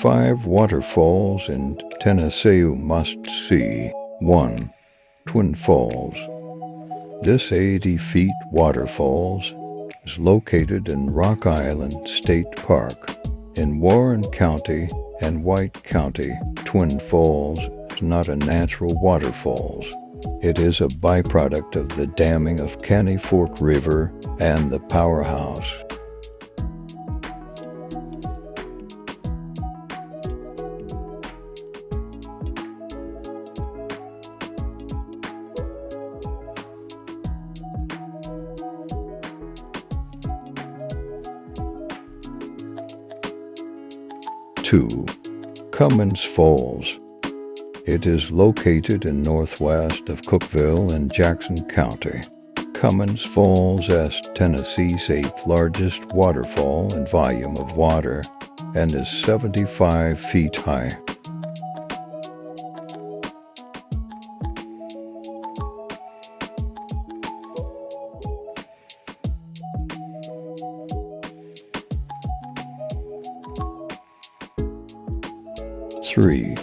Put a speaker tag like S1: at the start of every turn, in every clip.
S1: 5 waterfalls in Tennessee you must see. 1. Twin Falls. This 80-feet waterfalls is located in Rock Island State Park in Warren County and White County. Twin Falls is not a natural waterfalls. It is a byproduct of the damming of Caney Fork River and the powerhouse. Two. Cummins Falls. It is located in northwest of Cookeville in Jackson County. Cummins Falls is Tennessee's 8th largest waterfall in volume of water and is 75 feet high. Three.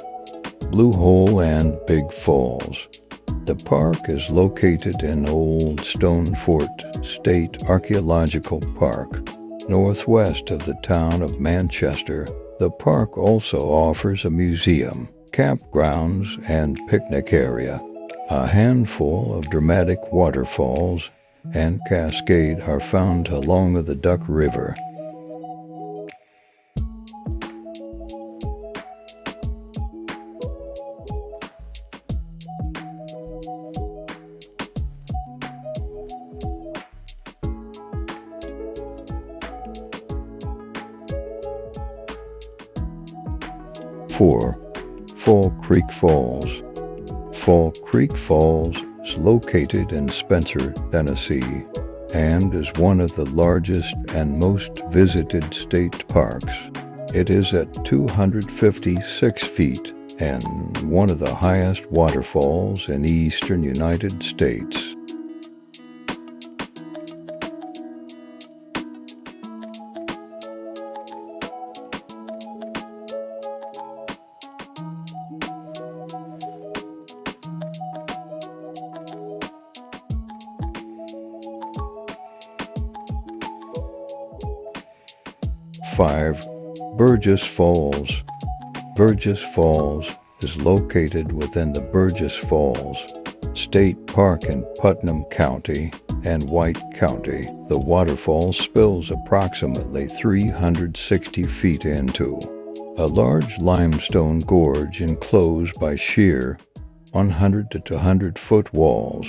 S1: Bluehole and Big Falls. The park is located in Old Stone Fort State Archaeological Park, northwest of the town of Manchester. The park also offers a museum, campgrounds, and picnic area. A handful of dramatic waterfalls and cascade are found along the Duck River. 4. Fall Creek Falls. Fall Creek Falls is located in Spencer, Tennessee, and is one of the largest and most visited state parks. It is at 256 feet and one of the highest waterfalls in the eastern United States. Five. Burgess Falls. Burgess Falls is located within the Burgess Falls State Park in Putnam County and White County. The waterfall spills approximately 360 feet into a large limestone gorge enclosed by sheer 100 to 200-foot walls.